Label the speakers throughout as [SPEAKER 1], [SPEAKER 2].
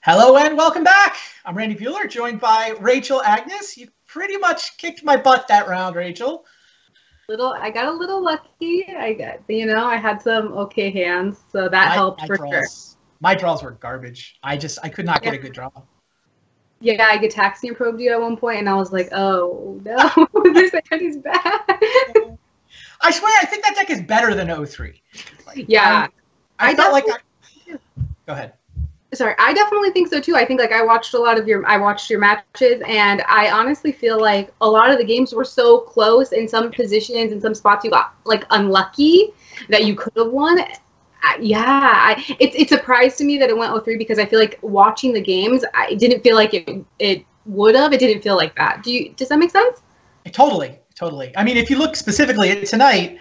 [SPEAKER 1] Hello and welcome back. I'm Randy Bueller, joined by Rachel Agnes. You pretty much kicked my butt that round, Rachel.
[SPEAKER 2] I got a little lucky. I had some okay hands, so that helped for sure.
[SPEAKER 1] My draws were garbage. I could not get a good draw.
[SPEAKER 2] Yeah, I Gitaxian probed you at one point, and I was like, oh no, this hand is bad.
[SPEAKER 1] I swear, I think that deck is better than 03.
[SPEAKER 2] Yeah.
[SPEAKER 1] I felt like Go ahead.
[SPEAKER 2] Sorry, I definitely think so too. I think I watched your matches, and I honestly feel like a lot of the games were so close in some positions, in some spots you got unlucky that you could have won. It's a surprise to me that it went 0-3 because I feel like watching the games, I didn't feel like it would have. It didn't feel like that. Does that make sense?
[SPEAKER 1] Totally. I mean, if you look specifically at tonight,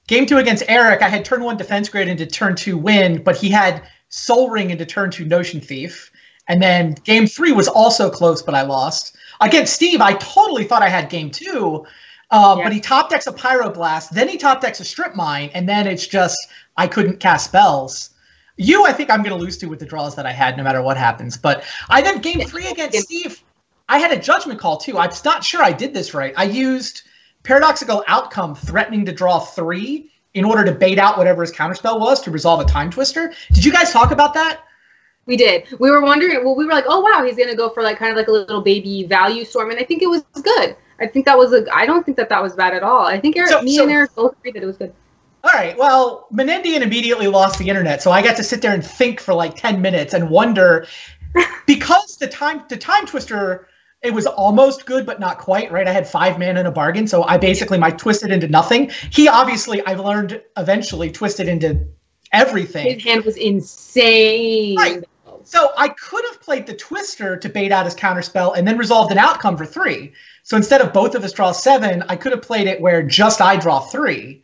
[SPEAKER 1] game 2 against Eric, I had turn 1 Defense Grid into turn 2 Win, but he had Soul Ring into turn 2 Notion Thief. And then game 3 was also close, but I lost. Against Steve, I totally thought I had game 2, but he top decks a Pyroblast, then he top decks a Strip Mine, and then it's just I couldn't cast spells. I think I'm going to lose to with the draws that I had no matter what happens. But I then game 3 against Steve, I had a judgment call too. I'm not sure I did this right. I used Paradoxical Outcome threatening to draw 3 in order to bait out whatever his counterspell was to resolve a Time Twister. Did you guys talk about that?
[SPEAKER 2] We did. We were wondering, we were like, oh wow, he's going to go for kind of like a little baby value storm. And I think it was good. I think that was I don't think that was bad at all. I think me and Eric both agreed that it was good.
[SPEAKER 1] All right. Well, Menendian immediately lost the internet. So I got to sit there and think for 10 minutes and wonder, because the time Twister, it was almost good, but not quite, right? I had 5 mana in a bargain, so I basically twisted into nothing. He obviously, I've learned, eventually twisted into everything.
[SPEAKER 2] His hand was insane.
[SPEAKER 1] Right. So I could have played the Twister to bait out his counterspell and then resolved an outcome for 3. So instead of both of us draw 7, I could have played it where just I draw 3.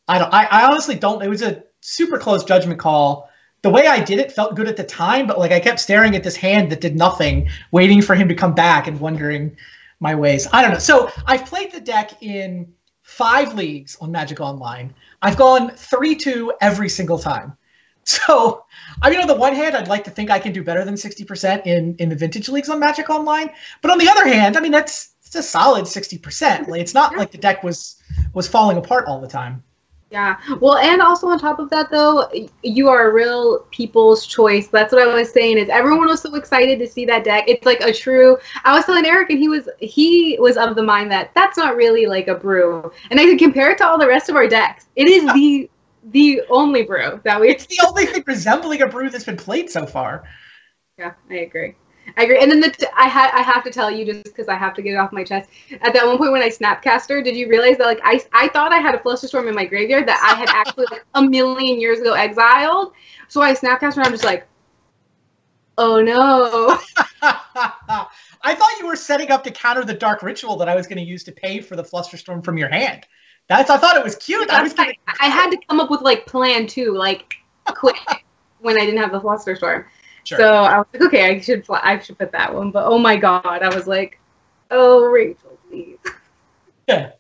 [SPEAKER 1] I honestly don't. It was a super close judgment call. The way I did it felt good at the time, but I kept staring at this hand that did nothing, waiting for him to come back and wondering my ways. I don't know. So I've played the deck in 5 leagues on Magic Online. I've gone 3-2 every single time. So, I mean, on the one hand, I'd like to think I can do better than 60% in the vintage leagues on Magic Online. But on the other hand, I mean, it's a solid 60%. It's not like the deck was falling apart all the time.
[SPEAKER 2] Yeah. Well, and also on top of that, though, you are a real people's choice. That's what I was saying, is everyone was so excited to see that deck. It's like a true, I was telling Eric, and he was of the mind that that's not really like a brew. And I could compare it to all the rest of our decks. It is the only brew that we...
[SPEAKER 1] It's the only thing resembling a brew that's been played so far.
[SPEAKER 2] Yeah, I agree. And then I have to tell you, just because I have to get it off my chest. At that one point when I Snapcaster, did you realize that I thought I had a Flusterstorm in my graveyard that I had actually a million years ago exiled? So I Snapcaster and I'm just like, oh no.
[SPEAKER 1] I thought you were setting up to counter the Dark Ritual that I was going to use to pay for the Flusterstorm from your hand. I thought it was cute. I
[SPEAKER 2] had to come up with plan 2, quick, when I didn't have the Flusterstorm.
[SPEAKER 1] Sure.
[SPEAKER 2] So I was like, okay, I should put that one. But oh my god, I was like, oh, Rachel, please.
[SPEAKER 1] Yeah,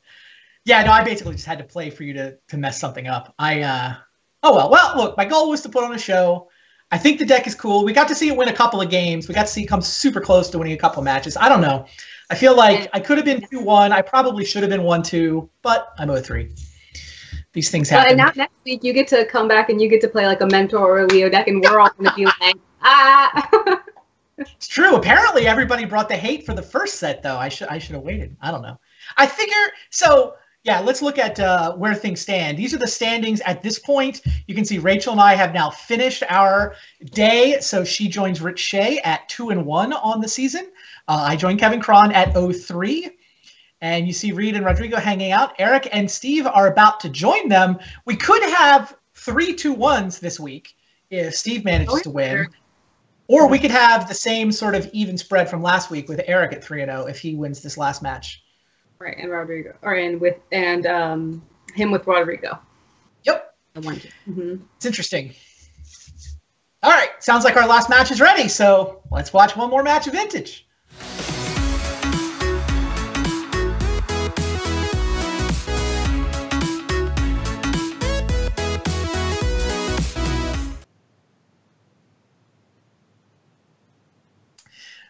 [SPEAKER 1] no, I basically just had to play for you to mess something up. Oh well. Well, look, my goal was to put on a show. I think the deck is cool. We got to see it win a couple of games. We got to see it come super close to winning a couple of matches. I don't know. I feel like I could have been 2-1. I probably should have been 1-2, but I'm 0-3. These things happen.
[SPEAKER 2] And now next week you get to come back and you get to play a Mentor or a Leo deck, and we're all going to be like, ah.
[SPEAKER 1] It's true. Apparently everybody brought the hate for the first set, though. I should have waited. I don't know. I figure so. Yeah, let's look at where things stand. These are the standings at this point. You can see Rachel and I have now finished our day. So she joins Rich Shea at 2-1 on the season. I joined Kevin Cron at 0-3. And you see Reed and Rodrigo hanging out. Eric and Steve are about to join them. We could have 3 2-1s this week if Steve manages to win. Sure. Or we could have the same sort of even spread from last week with Eric at 3-0 if he wins this last match.
[SPEAKER 2] Right, and Rodrigo, him with Rodrigo.
[SPEAKER 1] Yep.
[SPEAKER 2] Mm-hmm.
[SPEAKER 1] It's interesting. All right, sounds like our last match is ready, so let's watch one more match of Vintage.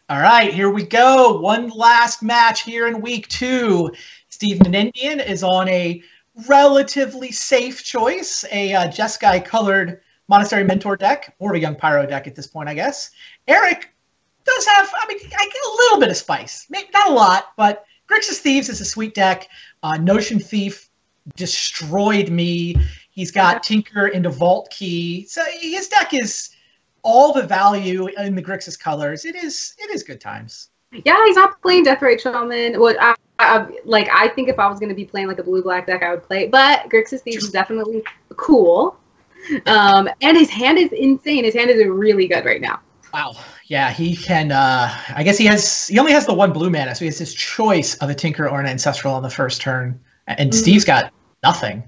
[SPEAKER 1] All right, here we go. One last match here in week 2. Steve Menendian is on a relatively safe choice, a Jeskai colored Monastery Mentor deck, or a Young Pyro deck at this point, I guess. Eric does have, I get a little bit of spice. Maybe not a lot, but Grixis Thieves is a sweet deck. Notion Thief destroyed me. He's got Tinker into Vault Key. So his deck is all the value in the Grixis colors. It is good times.
[SPEAKER 2] Yeah, he's not playing Deathrite Shaman. What I think if I was going to be playing like a blue-black deck, I would play. But Grixis Thieves is definitely cool. And his hand is insane. His hand is really good right now.
[SPEAKER 1] Wow. Yeah, he can. I guess he only has the 1 blue mana, so he has his choice of a Tinker or an Ancestral on the first turn. And Steve's got nothing.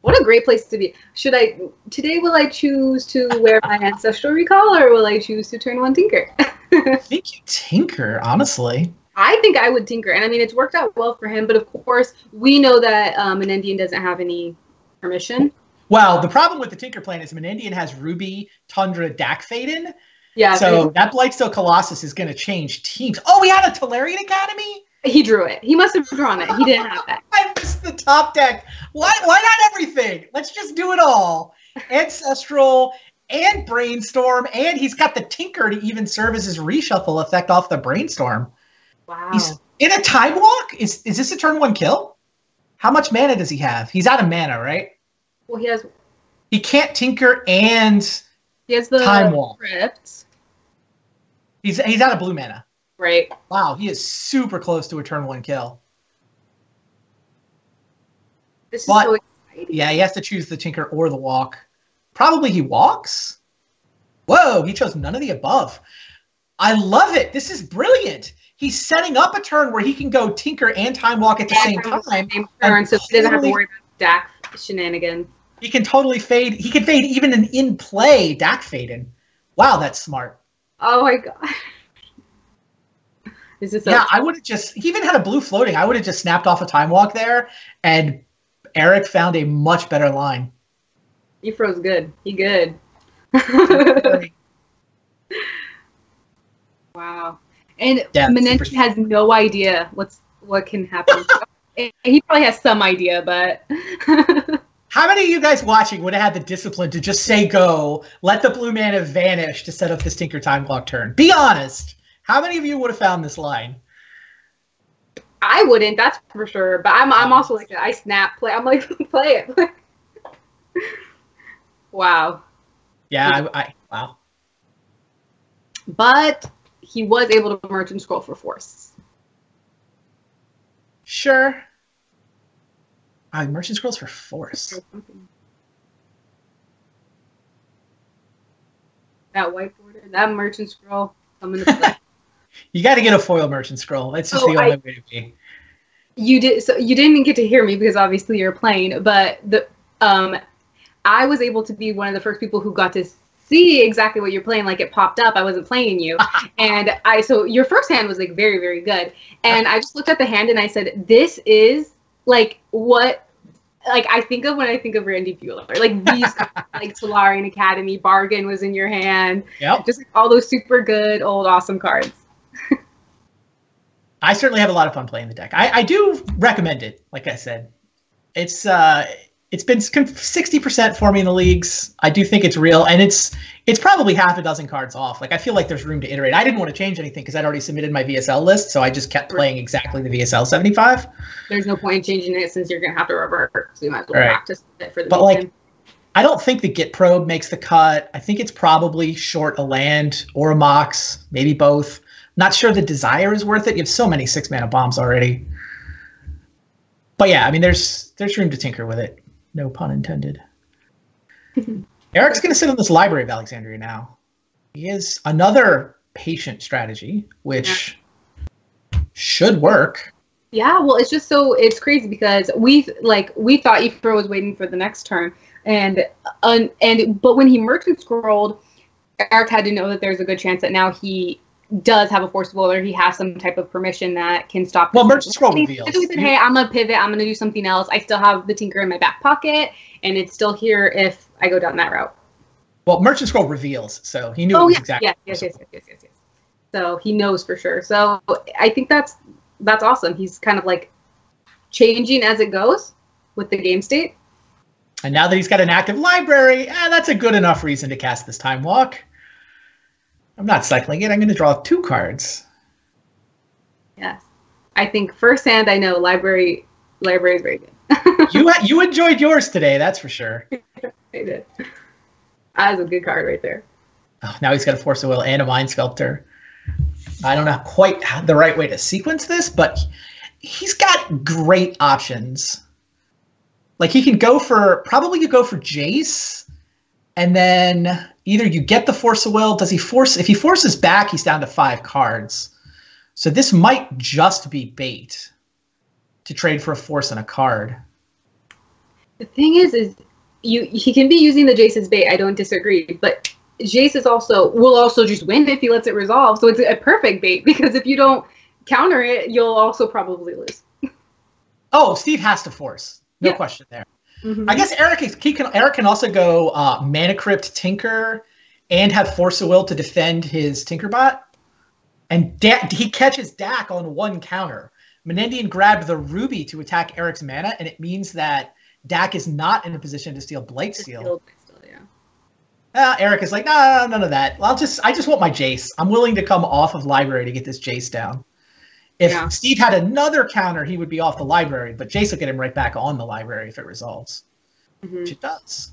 [SPEAKER 2] What a great place to be. Will I choose to wear my Ancestral Recall, or will I choose to turn 1 Tinker?
[SPEAKER 1] I think you Tinker, honestly.
[SPEAKER 2] I think I would Tinker. And I mean, it's worked out well for him, but of course, we know that Menendian doesn't have any permission.
[SPEAKER 1] Well, the problem with the Tinker plan is Menendian has Ruby, Tundra, Dak Faden.
[SPEAKER 2] Yeah.
[SPEAKER 1] So that Blightsteel Colossus is going to change teams. Oh, we had a Tolarian Academy?
[SPEAKER 2] He drew it. He must have drawn it. He didn't have that.
[SPEAKER 1] I missed the top deck. Why not everything? Let's just do it all. Ancestral and Brainstorm, and he's got the Tinker to even serve as his reshuffle effect off the Brainstorm.
[SPEAKER 2] Wow.
[SPEAKER 1] He's in a Time Walk? Is this a turn 1 kill? How much mana does he have? He's out of mana, right?
[SPEAKER 2] Well,
[SPEAKER 1] he can't Tinker and
[SPEAKER 2] he has the
[SPEAKER 1] Time Walk.
[SPEAKER 2] Crypt.
[SPEAKER 1] He's out of blue mana.
[SPEAKER 2] Right.
[SPEAKER 1] Wow, he is super close to a turn 1 kill.
[SPEAKER 2] This is so exciting.
[SPEAKER 1] Yeah, he has to choose the Tinker or the Walk. Probably he walks. Whoa, he chose none of the above. I love it. This is brilliant. He's setting up a turn where he can go Tinker and Time Walk at the same time.
[SPEAKER 2] So he doesn't have to worry about Dak shenanigans.
[SPEAKER 1] He can totally fade. He can fade even an in-play Dak Faden. Wow, that's smart.
[SPEAKER 2] Oh my god.
[SPEAKER 1] I would have just, he even had a blue floating. I would have just snapped off a Time Walk there, and Eric found a much better line.
[SPEAKER 2] He froze good. He good. Wow. And Menendian has no idea what can happen. He probably has some idea, but...
[SPEAKER 1] How many of you guys watching would have had the discipline to just say go, let the blue mana vanish to set up this Tinker Time Walk turn? Be honest. How many of you would have found this line?
[SPEAKER 2] I wouldn't, that's for sure. But I'm also like that. I snap play. I'm like, play it. Wow.
[SPEAKER 1] Yeah, wow.
[SPEAKER 2] But he was able to Merchant Scroll for Force.
[SPEAKER 1] Sure. Merchant Scrolls for Force.
[SPEAKER 2] That whiteboard, that Merchant Scroll coming to play.
[SPEAKER 1] You got to get a foil Merchant Scroll. That's just the only way to be.
[SPEAKER 2] You didn't get to hear me because obviously you're playing, but I was able to be one of the first people who got to see exactly what you're playing. Like, it popped up. I wasn't playing you. And so your first hand was like very, very good. And I just looked at the hand and I said, this is like what I think of when I think of Randy Bueller. Like these like Tolarian Academy, Bargain was in your hand.
[SPEAKER 1] Yep. Just
[SPEAKER 2] like all those super good old awesome cards.
[SPEAKER 1] I certainly have a lot of fun playing the deck. I do recommend it. Like I said, it's been 60% for me in the leagues. I do think it's real, and it's probably half a dozen cards off. Like, I feel like there's room to iterate. I didn't want to change anything because I'd already submitted my VSL list, so I just kept playing exactly the VSL 75.
[SPEAKER 2] There's no point in changing it since you're gonna have to revert, so you might as well practice it for the
[SPEAKER 1] But weekend. Like, I don't think the Git Probe makes the cut. I think it's probably short a land or a Mox, maybe both. Not sure the Desire is worth it. You have so many 6-mana bombs already. But yeah, I mean, there's room to tinker with it. No pun intended. Eric's going to sit on this Library of Alexandria now. He has another patient strategy, which should work.
[SPEAKER 2] Yeah, well, it's just it's crazy because we thought Ifro was waiting for the next turn, but when he merchant scrolled, Eric had to know that there's a good chance that now he does have a forcible or he has some type of permission that can stop.
[SPEAKER 1] Well, merchant scroll reveals.
[SPEAKER 2] So we said, hey, I'm gonna pivot. I'm gonna do something else. I still have the tinker in my back pocket, and it's still here if I go down that route.
[SPEAKER 1] Well, merchant scroll reveals, so he knew it was exactly.
[SPEAKER 2] Yes. So he knows for sure. So I think that's awesome. He's kind of like changing as it goes with the game state.
[SPEAKER 1] And now that he's got an active library, that's a good enough reason to cast this Time Walk. I'm not cycling it. I'm going to draw 2 cards.
[SPEAKER 2] Yes. I think firsthand, I know library is very good.
[SPEAKER 1] You enjoyed yours today, that's for sure.
[SPEAKER 2] I did. That was a good card right there.
[SPEAKER 1] Oh, now he's got a Force of Will and a Mind Sculptor. I don't know quite the right way to sequence this, but he's got great options. Like he can go for Jace, and then either you get the Force of Will. Does he force? If he forces back, he's down to 5 cards. So this might just be bait to trade for a force and a card.
[SPEAKER 2] The thing is he can be using the Jace as bait. I don't disagree, but Jace will also just win if he lets it resolve. So it's a perfect bait because if you don't counter it, you'll also probably lose.
[SPEAKER 1] Oh, Steve has to force. No question there. Mm-hmm. I guess Eric can also go Mana Crypt Tinker and have Force of Will to defend his Tinkerbot. And he catches Dak on 1 counter. Menendian grabbed the Ruby to attack Eric's mana, and it means that Dak is not in a position to steal Blightsteel. Eric is like, nah, none of that. I just want my Jace. I'm willing to come off of library to get this Jace down. If Steve had another counter, he would be off the library, but Jace will get him right back on the library if it resolves, which it does.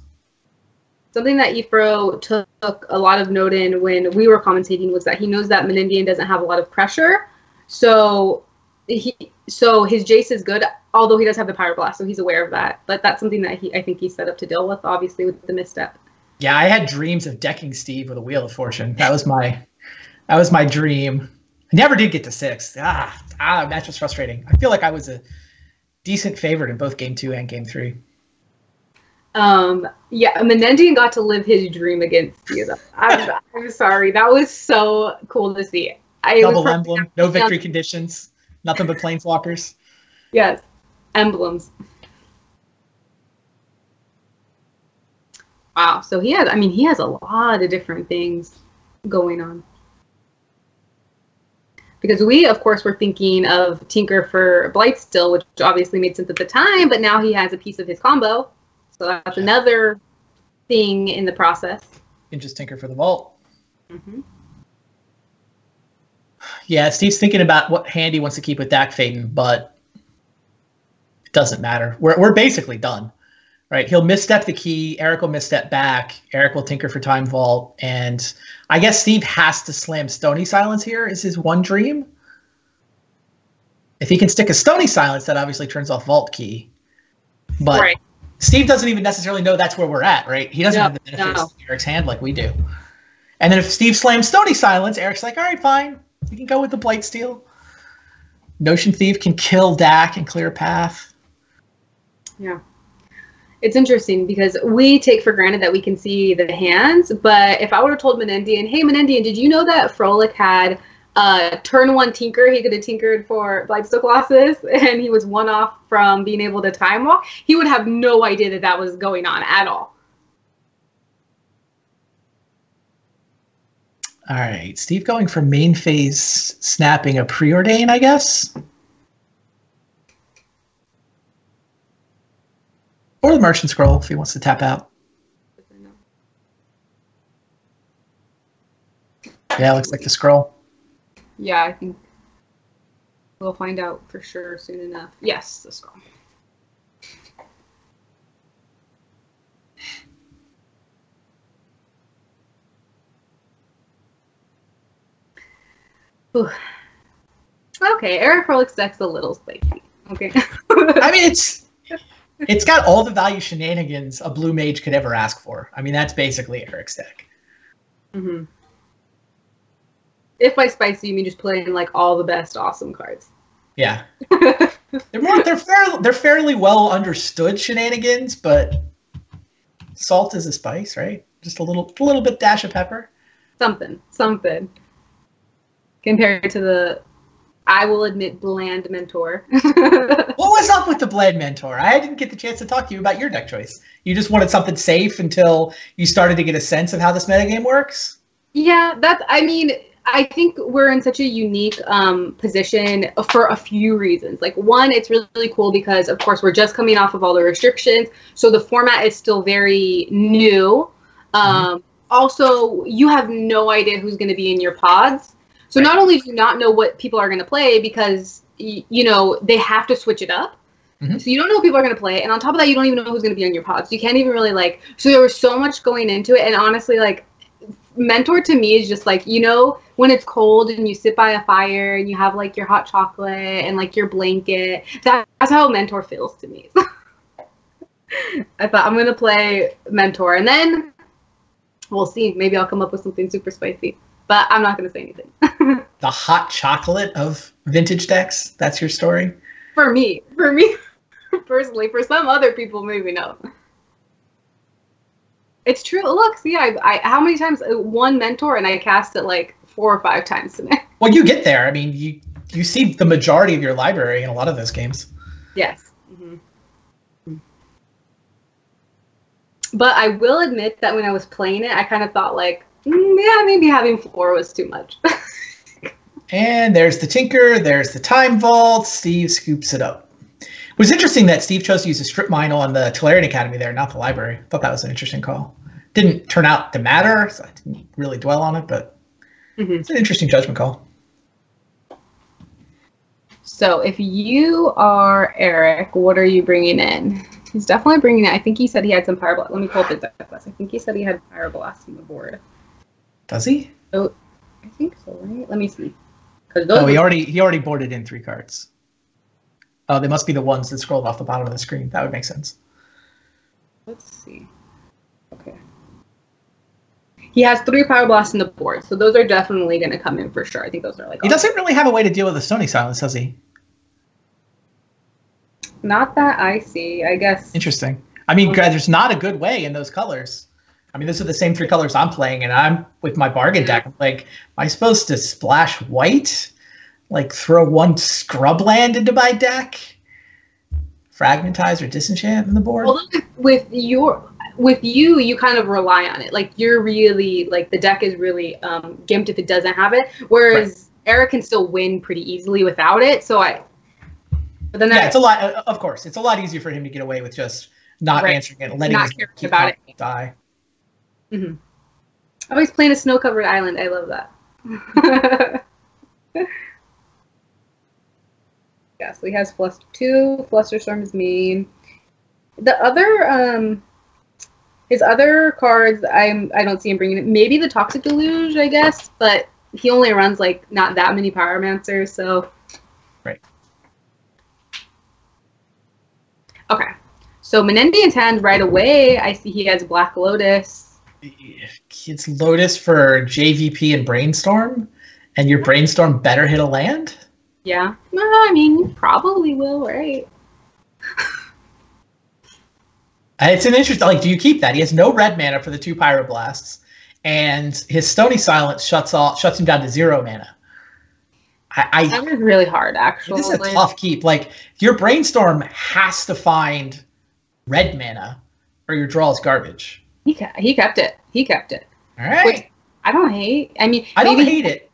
[SPEAKER 2] Something that Ifro took a lot of note in when we were commentating was that he knows that Menendian doesn't have a lot of pressure, so his Jace is good, although he does have the Pyro Blast, so he's aware of that. But that's something that I think he's set up to deal with, obviously, with the misstep.
[SPEAKER 1] Yeah, I had dreams of decking Steve with a Wheel of Fortune. That was my dream. I never did get to 6. Match was frustrating. I feel like I was a decent favorite in both Game 2 and Game 3.
[SPEAKER 2] Menendian got to live his dream against you. I'm sorry. That was so cool to see.
[SPEAKER 1] Double emblem, no victory conditions, nothing but planeswalkers.
[SPEAKER 2] Yes, emblems. Wow. So he has a lot of different things going on. Because we, of course, were thinking of Tinker for Blightsteel, which obviously made sense at the time, but now he has a piece of his combo. So that's another thing in the process.
[SPEAKER 1] And just Tinker for the Vault. Mm-hmm. Yeah, Steve's thinking about what hand he wants to keep with Dak Faden, but it doesn't matter. We're basically done, right? He'll misstep the key. Eric will misstep back. Eric will Tinker for Time Vault. And I guess Steve has to slam Stony Silence here is his one dream. If he can stick a Stony Silence, that obviously turns off Vault Key. But right. Steve doesn't even necessarily know that's where we're at, right? He doesn't have the benefits of Eric's hand like we do. And then if Steve slams Stony Silence, Eric's like, all right, fine. We can go with the Blightsteel. Notion Thief can kill Dak and clear a path.
[SPEAKER 2] Yeah. It's interesting because we take for granted that we can see the hands, but if I would have told Menendian, hey, Menendian, did you know that Froehlich had turn 1 Tinker? He could have tinkered for Blightsteel Colossus, and he was 1 off from being able to Time Walk. He would have no idea that that was going on at all.
[SPEAKER 1] All right, Steve going for main phase snapping a Preordain, I guess? Or the Merchant Scroll if he wants to tap out. Yeah, looks like the Scroll.
[SPEAKER 2] Yeah, I think we'll find out for sure soon enough. Yes, the Scroll. Ooh. Okay, Eric Froehlich's deck's a little spicy. Okay.
[SPEAKER 1] I mean, it's got all the value shenanigans a blue mage could ever ask for. I mean, that's basically Eric's deck.
[SPEAKER 2] Mm-hmm. If by spicy you mean just playing like all the best awesome cards.
[SPEAKER 1] Yeah. They're fairly well understood shenanigans, but salt is a spice, right? Just a little bit dash of pepper.
[SPEAKER 2] Something. Compared to the, I will admit, bland Mentor.
[SPEAKER 1] What was up with the bland Mentor? I didn't get the chance to talk to you about your deck choice. You just wanted something safe until you started to get a sense of how this metagame works?
[SPEAKER 2] Yeah, I think we're in such a unique position for a few reasons. Like, one, it's really, really cool because, of course, we're just coming off of all the restrictions, so the format is still very new. Also, you have no idea who's going to be in your pods. So not only do you not know what people are going to play because, you know, they have to switch it up. So you don't know what people are going to play. And on top of that, you don't even know who's going to be on your pods. You can't even really, like, so there was so much going into it. And honestly, like, Mentor to me is just like, you know, when it's cold and you sit by a fire and you have, like, your hot chocolate and, like, your blanket. That's how Mentor feels to me. I thought I'm going to play Mentor. And then we'll see. Maybe I'll come up with something super spicy. But I'm not going to say anything.
[SPEAKER 1] The hot chocolate of vintage decks? That's your story?
[SPEAKER 2] For me, personally. For some other people, maybe no. It's true. Look, see, I how many times one Mentor and I cast it like 4 or 5 times today.
[SPEAKER 1] Well, you get there. I mean, you see the majority of your library in a lot of those games.
[SPEAKER 2] Yes. But I will admit that when I was playing it, I kind of thought like, yeah, maybe having 4 was too much.
[SPEAKER 1] And there's the Tinker, there's the Time Vault. Steve scoops it up. It was interesting that Steve chose to use a strip mine on the Tolarian Academy there, not the library. I thought that was an interesting call. Didn't turn out to matter, so I didn't really dwell on it, but it's an interesting judgment call.
[SPEAKER 2] So if you are Eric, what are you bringing in? He's definitely bringing it. I think he said he had some Pyroblast. Let me pull up his deck list. I think he said he had Pyroblast on the board.
[SPEAKER 1] Does he?
[SPEAKER 2] Oh, I think so, right? Let me see.
[SPEAKER 1] Oh, he already boarded in 3 cards. Oh, they must be the ones that scrolled off the bottom of the screen. That would make sense.
[SPEAKER 2] Let's see. Okay. He has 3 Pyroblasts on the board, so those are definitely going to come in for sure. I think those are like...
[SPEAKER 1] He doesn't really have a way to deal with the Stony Silence, does he?
[SPEAKER 2] Not that I see, I guess.
[SPEAKER 1] Interesting. I mean, there's not a good way in those colors. I mean, those are the same 3 colors I'm playing, and I'm with my bargain deck. I'm like, am I supposed to splash white? Like, throw 1 scrub land into my deck? Fragmentize or disenchant on the board?
[SPEAKER 2] Well, with you, you kind of rely on it. Like, you're really, like, the deck is really gimped if it doesn't have it. Whereas Eric can still win pretty easily without it. So but then
[SPEAKER 1] it's a lot, of course. It's a lot easier for him to get away with just not answering it and letting his
[SPEAKER 2] caring about it
[SPEAKER 1] die.
[SPEAKER 2] Oh, he's playing a snow-covered island. I love that. Yeah, so he has Fluster 2. Flusterstorm is main. The other, his other cards, I don't see him bringing it. Maybe the Toxic Deluge, I guess, but he only runs like not that many Pyromancers, so.
[SPEAKER 1] Right.
[SPEAKER 2] Okay, so Menendian's hand right away. I see he has Black Lotus.
[SPEAKER 1] It's Lotus for JVP and Brainstorm, and your Brainstorm better hit a land?
[SPEAKER 2] Yeah. Well, I mean, you probably will, right?
[SPEAKER 1] It's an interesting, like, do you keep that? He has no red mana for the 2 Pyroblasts, and his Stony Silence shuts him down to 0 mana.
[SPEAKER 2] That was really hard, actually.
[SPEAKER 1] This is a tough keep. Like, your Brainstorm has to find red mana, or your draw is garbage.
[SPEAKER 2] He kept it. He kept it.
[SPEAKER 1] All right.
[SPEAKER 2] Which I don't hate. I mean,
[SPEAKER 1] I don't hate it.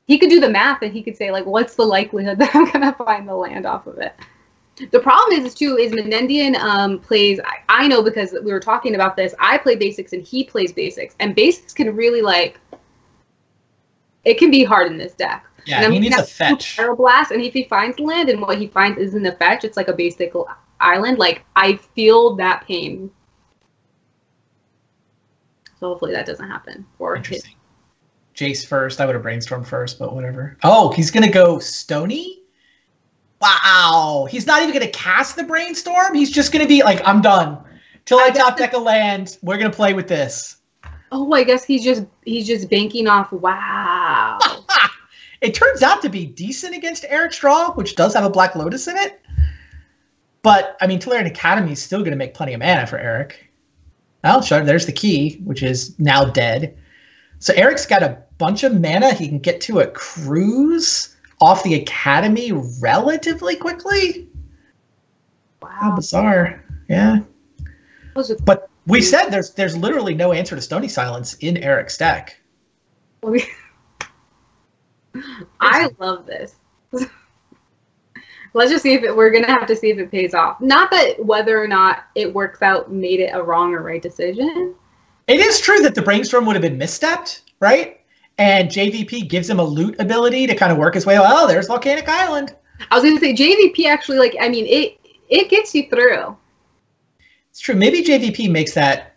[SPEAKER 2] He could do the math and he could say, like, what's the likelihood that I'm going to find the land off of it? The problem is Menendian plays, I know because we were talking about this, I play basics and he plays basics. And basics can really, like, it can be hard in this deck.
[SPEAKER 1] Yeah, he needs a fetch.
[SPEAKER 2] Blast, and if he finds land and what he finds isn't a fetch, it's like a basic island, like, I feel that pain. So hopefully that doesn't happen.
[SPEAKER 1] Interesting. Jace first. I would have Brainstorm first, but whatever. Oh, he's going to go Stony? Wow. He's not even going to cast the Brainstorm? He's just going to be like, I'm done. Till I top deck a land, we're going to play with this.
[SPEAKER 2] Oh, I guess he's just banking off. Wow.
[SPEAKER 1] It turns out to be decent against Eric's draw, which does have a Black Lotus in it. But, I mean, Tolarian Academy is still going to make plenty of mana for Eric. Well, sure, there's the key, which is now dead. So Eric's got a bunch of mana. He can get to a cruise off the Academy relatively quickly.
[SPEAKER 2] Wow.
[SPEAKER 1] How bizarre. Yeah. But we said there's literally no answer to Stony Silence in Eric's deck.
[SPEAKER 2] I love this. Let's just see if we're going to have to see if it pays off. Not that whether or not it works out made it a wrong or right decision.
[SPEAKER 1] It is true that the brainstorm would have been misstepped, right? And JVP gives him a loot ability to kind of work his way. Oh, there's Volcanic Island.
[SPEAKER 2] I was going to say JVP actually, like, I mean, it gets you through.
[SPEAKER 1] It's true. Maybe JVP makes that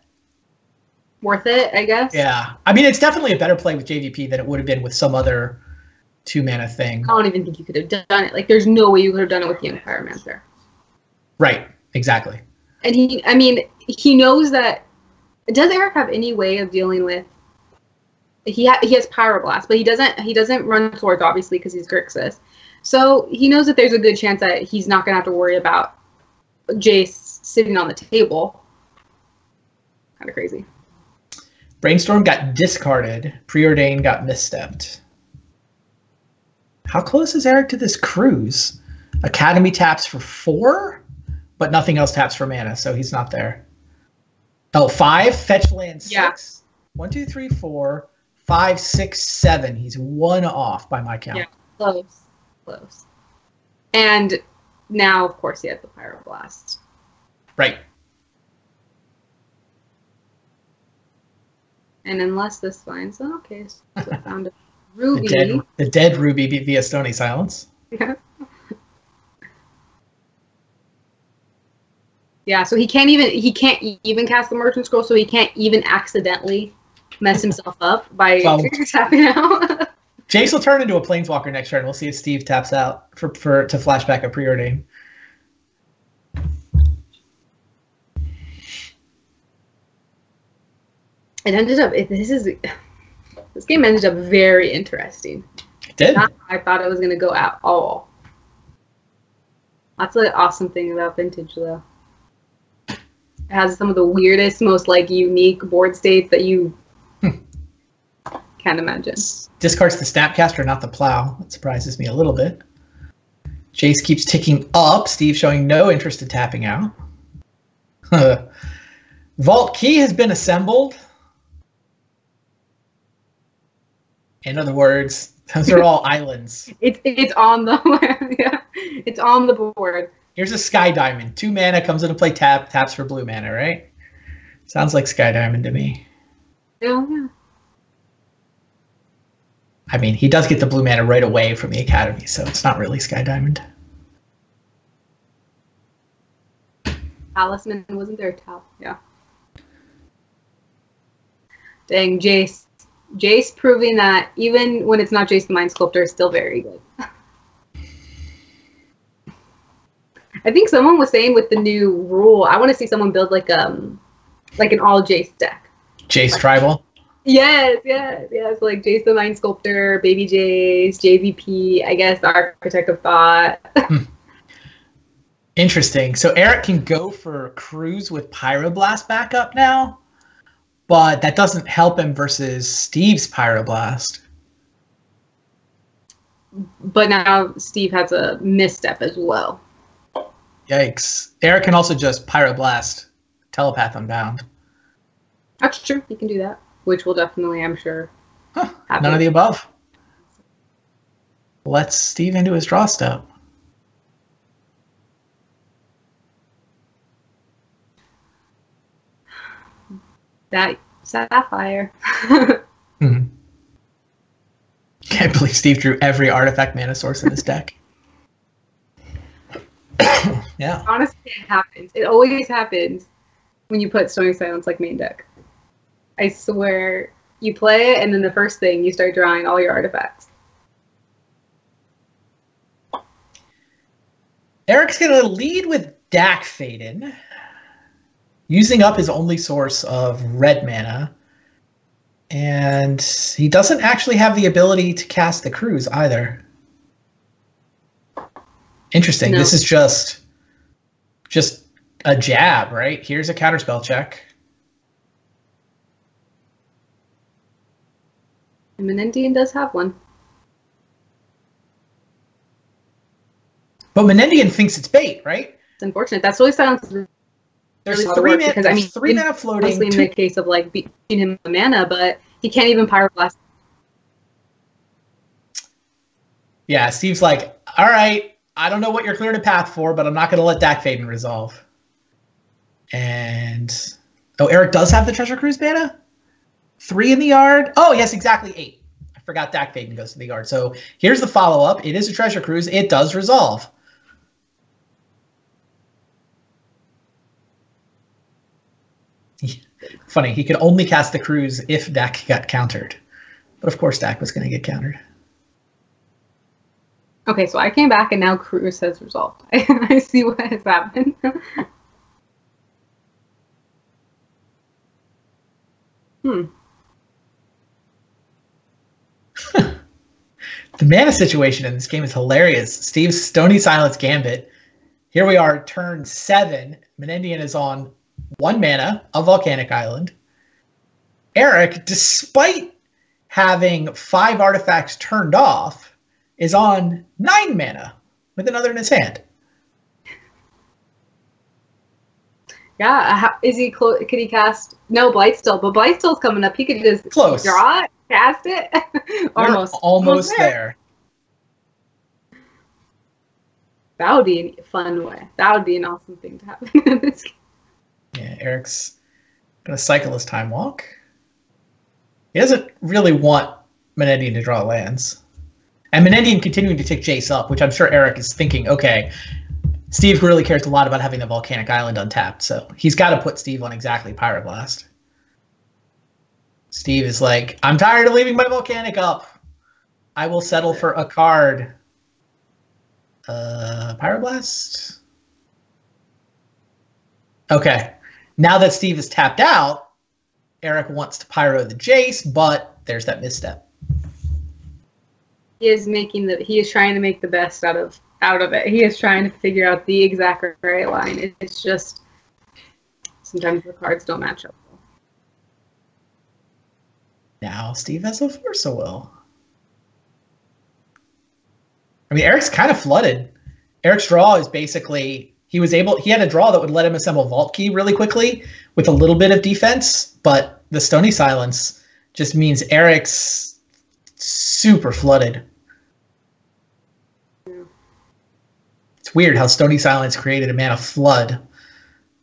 [SPEAKER 2] worth it, I guess.
[SPEAKER 1] Yeah. I mean, it's definitely a better play with JVP than it would have been with some other 2-mana thing.
[SPEAKER 2] I don't even think you could have done it. Like, there's no way you could have done it with Young Pyromancer.
[SPEAKER 1] Right. Exactly.
[SPEAKER 2] And he knows that. Does Eric have any way of dealing with? He has Pyroblast, but he doesn't run swords, obviously, because he's Grixis. So he knows that there's a good chance that he's not gonna have to worry about Jace sitting on the table. Kind of crazy.
[SPEAKER 1] Brainstorm got discarded. Preordain got misstepped. How close is Eric to this cruise? Academy taps for 4, but nothing else taps for mana, so he's not there. Oh, 5? Fetch land 6?
[SPEAKER 2] Yeah.
[SPEAKER 1] 1, 2, 3, 4, 5, 6, 7. He's 1 off by my count.
[SPEAKER 2] Yeah, close. And now, of course, he has the Pyroblast.
[SPEAKER 1] Right.
[SPEAKER 2] And unless this finds... Oh, okay, so I found a Ruby.
[SPEAKER 1] The dead Ruby via Stony Silence.
[SPEAKER 2] Yeah, so he can't even cast the Merchant Scroll, so he can't even accidentally mess himself up by tapping out.
[SPEAKER 1] Jace will turn into a Planeswalker next turn. We'll see if Steve taps out to flashback a Preordain.
[SPEAKER 2] It ended up. This game ended up very interesting.
[SPEAKER 1] It did.
[SPEAKER 2] Not how I thought it was going to go at all. That's the awesome thing about Vintage, though. It has some of the weirdest, most like unique board states that you can't imagine.
[SPEAKER 1] Discards the Snapcaster, not the Plow. That surprises me a little bit. Jace keeps ticking up. Steve showing no interest in tapping out. Vault Key has been assembled. In other words, those are all islands.
[SPEAKER 2] It's on the yeah, it's on the board.
[SPEAKER 1] Here's a Sky Diamond. 2 mana, comes into play, taps for blue mana, right? Sounds like Sky Diamond to me.
[SPEAKER 2] Yeah.
[SPEAKER 1] I mean, he does get the blue mana right away from the Academy, so it's not really Sky Diamond.
[SPEAKER 2] Talisman wasn't there, yeah. Dang, Jace. Jace proving that even when it's not Jace the Mind Sculptor, is still very good. I think someone was saying with the new rule, I want to see someone build like an all Jace deck.
[SPEAKER 1] Jace Tribal?
[SPEAKER 2] Yes. Like Jace the Mind Sculptor, Baby Jace, JVP, I guess the Architect of Thought.
[SPEAKER 1] Interesting. So Eric can go for Cruise with Pyroblast backup now, but that doesn't help him versus Steve's Pyroblast.
[SPEAKER 2] But now Steve has a misstep as well.
[SPEAKER 1] Yikes. Eric can also just Pyroblast Telepath Unbound.
[SPEAKER 2] That's true. He can do that, which will definitely, I'm sure, happen.
[SPEAKER 1] None of the above. Let's Steve into his draw step.
[SPEAKER 2] That Sapphire.
[SPEAKER 1] Can't believe Steve drew every artifact mana source in his deck. Yeah.
[SPEAKER 2] Honestly, it happens. It always happens when you put Stony Silence like main deck. I swear, you play it, and then the first thing, you start drawing all your artifacts.
[SPEAKER 1] Eric's going to lead with Dak Faden, using up his only source of red mana. And he doesn't actually have the ability to cast the Cruise either. Interesting. No. This is just a jab, right? Here's a counterspell check.
[SPEAKER 2] And Menendian does have one.
[SPEAKER 1] But Menendian thinks it's bait, right?
[SPEAKER 2] It's unfortunate. That's really silence.
[SPEAKER 1] There's three mana, because I mean, 3 mana floating.
[SPEAKER 2] Mostly in the case of like beating him the mana, but he can't even Pyroblast.
[SPEAKER 1] Yeah, Steve's like, all right, I don't know what you're clearing a path for, but I'm not going to let Dak Faden resolve. And oh, Eric does have the Treasure Cruise beta? 3 in the yard? Oh, yes, exactly 8. I forgot Dak Faden goes to the yard. So here's the follow-up. It is a Treasure Cruise. It does resolve. Funny, he could only cast the cruise if Dak got countered. But of course Dak was going to get countered.
[SPEAKER 2] Okay, so I came back and now Cruz has resolved. I see what has happened.
[SPEAKER 1] The mana situation in this game is hilarious. Steve's Stony Silence Gambit. Here we are, turn 7. Menendian is on 1 mana, a Volcanic Island. Eric, despite having 5 artifacts turned off, is on 9 mana with another in his hand.
[SPEAKER 2] Yeah, is he close? Could he cast? No, Blightsteel, but Blightsteel's coming up. He could just draw it, cast it.
[SPEAKER 1] almost there.
[SPEAKER 2] That would be a fun way. That would be an awesome thing to happen in this game.
[SPEAKER 1] Yeah, Eric's gonna cycle his Time Walk. He doesn't really want Menendian to draw lands. And Menendian continuing to tick Jace up, which I'm sure Eric is thinking, okay, Steve really cares a lot about having the Volcanic Island untapped, so he's got to put Steve on exactly Pyroblast. Steve is like, I'm tired of leaving my Volcanic up. I will settle for a card. Pyroblast? Okay. Now that Steve is tapped out, Eric wants to Pyro the Jace, but there's that misstep.
[SPEAKER 2] He is trying to make the best out of it. He is trying to figure out the exact right line. It's just sometimes the cards don't match up.
[SPEAKER 1] Now Steve has a Force of Will. I mean, Eric's kind of flooded. Eric's draw is basically he had a draw that would let him assemble Vault Key really quickly with a little bit of defense, but the Stony Silence just means Eric's super flooded. It's weird how Stony Silence created a mana flood,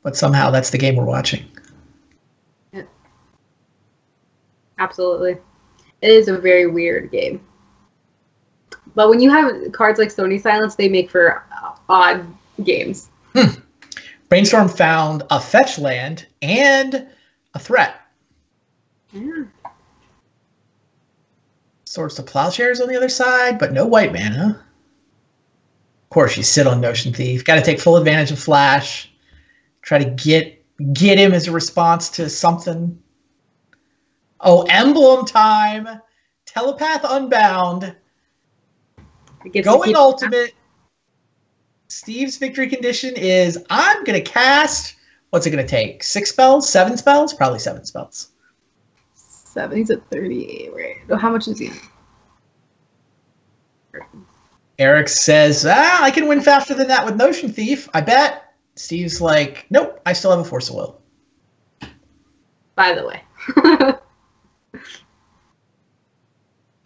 [SPEAKER 1] but somehow that's the game we're watching.
[SPEAKER 2] Yeah. Absolutely. It is a very weird game. But when you have cards like Stony Silence, they make for odd games.
[SPEAKER 1] Brainstorm found a fetch land and a threat.
[SPEAKER 2] Yeah.
[SPEAKER 1] Swords to Plowshares on the other side, but no white mana. Of course, you sit on Notion Thief. Got to take full advantage of Flash. Try to get him as a response to something. Oh, Emblem time. Telepath Unbound. Going ultimate. Steve's victory condition is I'm going to cast. What's it going to take? 6 spells? 7 spells? Probably 7 spells.
[SPEAKER 2] 7. He's at 38, right? How much is he?
[SPEAKER 1] Eric says, I can win faster than that with Notion Thief. I bet. Steve's like, nope, I still have a Force of Will.
[SPEAKER 2] By the way.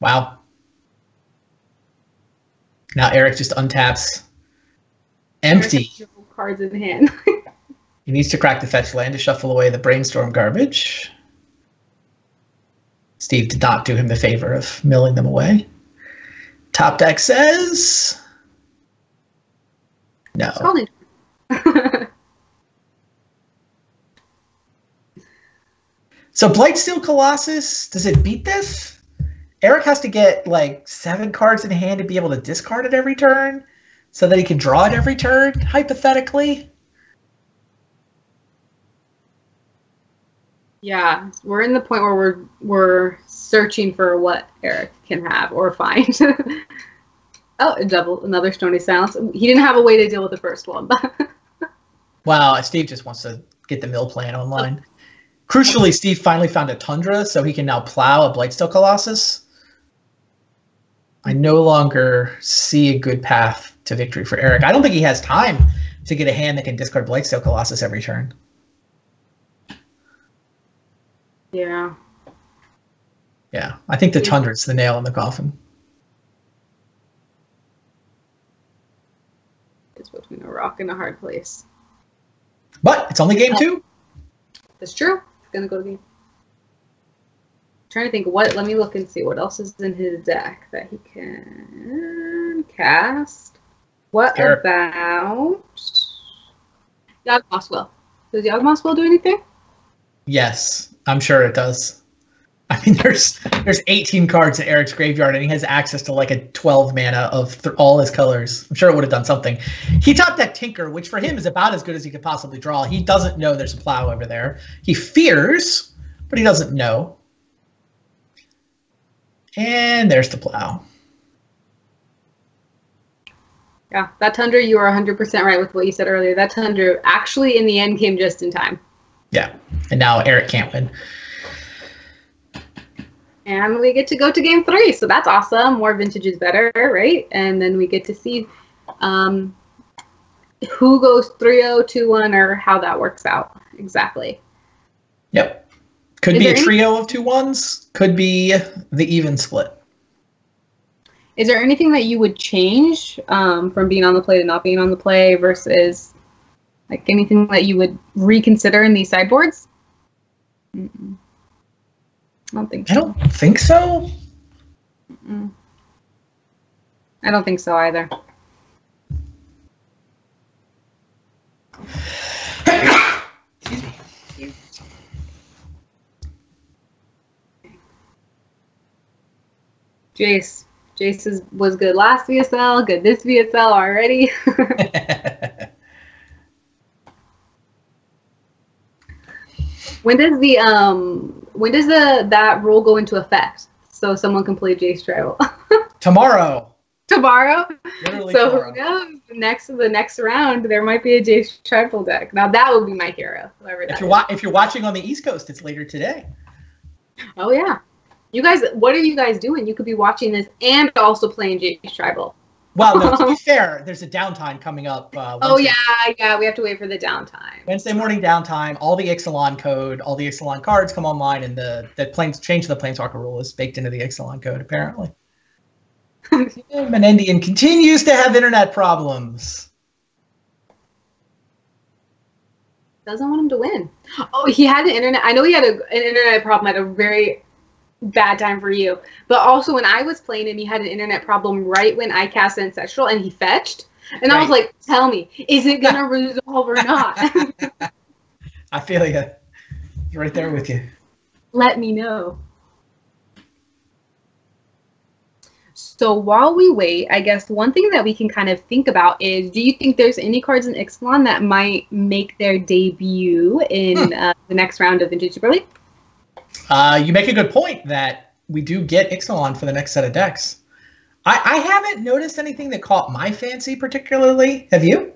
[SPEAKER 1] Wow. Now Eric just untaps. Empty.
[SPEAKER 2] Cards in hand.
[SPEAKER 1] He needs to crack the fetch land to shuffle away the Brainstorm garbage. Steve did not do him the favor of milling them away. Top deck says no. So Blightsteel Colossus, does it beat this? Eric has to get like 7 cards in hand to be able to discard it every turn so that he can draw it every turn, hypothetically.
[SPEAKER 2] Yeah, we're in the point where we're searching for what Eric can have or find. Oh, another Stony Silence. He didn't have a way to deal with the first one.
[SPEAKER 1] Wow, Steve just wants to get the mill plan online. Crucially, Steve finally found a Tundra, so he can now plow a Blightsteel Colossus. I no longer see a good path to victory for Eric. I don't think he has time to get a hand that can discard Blightsteel Colossus every turn.
[SPEAKER 2] Yeah.
[SPEAKER 1] Yeah, I think the Tundra's the nail in the coffin.
[SPEAKER 2] It's between a rock and a hard place.
[SPEAKER 1] But it's only game 2.
[SPEAKER 2] That's true. It's gonna go to game. Trying to think what. Let me look and see what else is in his deck that he can cast. What about Yawgmoth's? Does Yawgmoth's do anything?
[SPEAKER 1] Yes, I'm sure it does. I mean, there's 18 cards in Eric's graveyard, and he has access to like a 12 mana of all his colors. I'm sure it would have done something. He top decked Tinker, which for him is about as good as he could possibly draw. He doesn't know there's a plow over there. He fears, but he doesn't know. And there's the plow.
[SPEAKER 2] Yeah, that Tundra, you are 100% right with what you said earlier. That Tundra actually in the end came just in time.
[SPEAKER 1] Yeah, and now Eric can't win.
[SPEAKER 2] And we get to go to game 3, so that's awesome. More vintage is better, right? And then we get to see who goes 3-0, 2-1, or how that works out exactly.
[SPEAKER 1] Yep. Could be a trio of 2-1s. Could be the even split.
[SPEAKER 2] Is there anything that you would change from being on the play to not being on the play versus like anything that you would reconsider in these sideboards? Mm-mm. I don't think so.
[SPEAKER 1] I don't think so.
[SPEAKER 2] Mm-mm. I don't think so either. Jace was good last VSL, good this VSL already. When does that rule go into effect so someone can play Jace Tribal?
[SPEAKER 1] Tomorrow.
[SPEAKER 2] Tomorrow?
[SPEAKER 1] Literally
[SPEAKER 2] so
[SPEAKER 1] tomorrow.
[SPEAKER 2] Who knows? The next round there might be a Jace Tribal deck. Now that would be my hero.
[SPEAKER 1] If you're watching on the East Coast, it's later today.
[SPEAKER 2] Oh yeah. You guys, what are you guys doing? You could be watching this and also playing Jace Tribal.
[SPEAKER 1] Well, no, to be fair, there's a downtime coming up.
[SPEAKER 2] Oh, yeah, we have to wait for the downtime.
[SPEAKER 1] Wednesday morning downtime, all the Ixalan code, all the Ixalan cards come online, and the change to the Planeswalker rule is baked into the Ixalan code, apparently. Menendian continues to have internet problems.
[SPEAKER 2] Doesn't want him to win. Oh, he had an internet. I know he had an internet problem at a very bad time for you, but also when I was playing him, he had an internet problem right when I cast Ancestral and he fetched, and I was like, "Tell me, is it gonna resolve or not?"
[SPEAKER 1] I feel you. He's right there with you.
[SPEAKER 2] Let me know. So while we wait, I guess one thing that we can kind of think about is, do you think there's any cards in Ixalan that might make their debut in the next round of Vintage Super League?
[SPEAKER 1] You make a good point that we do get Ixalan for the next set of decks. I haven't noticed anything that caught my fancy particularly. Have you?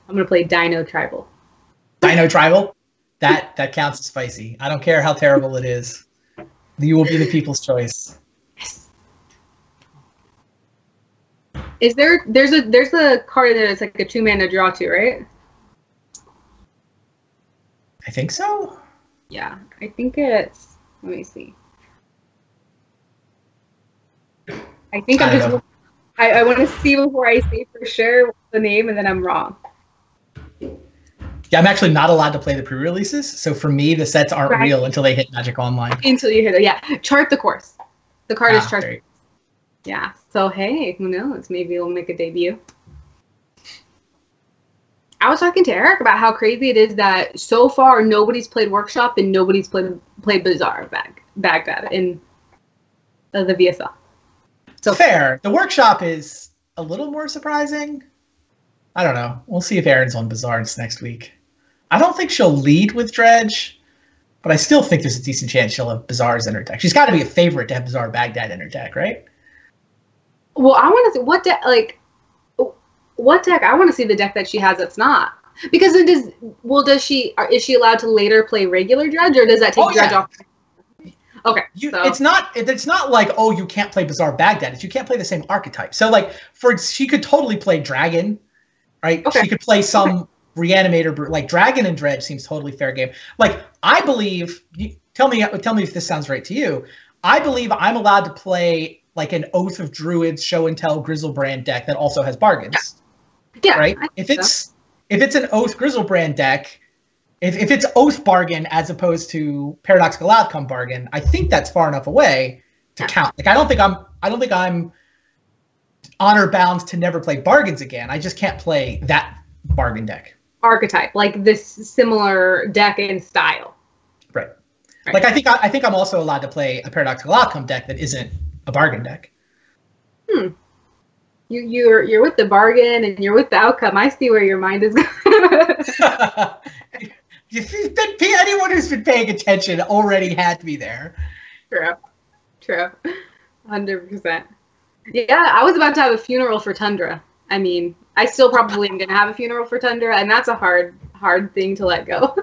[SPEAKER 2] I'm going to play Dino Tribal.
[SPEAKER 1] Dino Tribal? That counts as spicy. I don't care how terrible it is. You will be the people's choice.
[SPEAKER 2] Yes. There's a card in there that's like a 2-mana draw too, right?
[SPEAKER 1] I think so.
[SPEAKER 2] Yeah, I think it's, let me see. I think I want to see before I say for sure the name, and then I'm wrong.
[SPEAKER 1] Yeah, I'm actually not allowed to play the pre-releases, so for me, the sets aren't real until they hit Magic Online.
[SPEAKER 2] Until you hit it, yeah. Chart the course. The card is chart. Yeah, so hey, who knows? Maybe it'll make a debut. I was talking to Eric about how crazy it is that so far nobody's played Workshop and nobody's played Bazaar Baghdad in the VSL. So
[SPEAKER 1] fair. The Workshop is a little more surprising. I don't know. We'll see if Erin's on Bazaars next week. I don't think she'll lead with Dredge, but I still think there's a decent chance she'll have Bazaars in her deck. She's got to be a favorite to have Bazaar Baghdad in her deck, right?
[SPEAKER 2] Well, I want to see what deck, what deck? I want to see the deck that she has that's not. Because it is, is she allowed to later play regular Dredge, or does that take Dredge off? Okay.
[SPEAKER 1] It's not like, oh, you can't play Bazaar Baghdad. It's you can't play the same archetype. So like she could totally play Dragon, right? Okay. She could play some Reanimator, like Dragon and Dredge seems totally fair game. Like I believe, tell me if this sounds right to you. I believe I'm allowed to play like an Oath of Druids, Show and Tell, Grizzlebrand deck that also has bargains.
[SPEAKER 2] Yeah.
[SPEAKER 1] Right? If it's an Oath Grizzlebrand deck, if it's Oath Bargain as opposed to Paradoxical Outcome Bargain, I think that's far enough away to count. Like I don't think I'm honor bound to never play bargains again. I just can't play that bargain deck.
[SPEAKER 2] Archetype, like this similar deck and style.
[SPEAKER 1] Right. Like I think I'm also allowed to play a Paradoxical Outcome deck that isn't a bargain deck.
[SPEAKER 2] You're with the bargain and you're with the outcome. I see where your mind is going.
[SPEAKER 1] Anyone who's been paying attention already had me there.
[SPEAKER 2] True. 100%. Yeah, I was about to have a funeral for Tundra. I mean, I still probably am going to have a funeral for Tundra, and that's a hard thing to let go.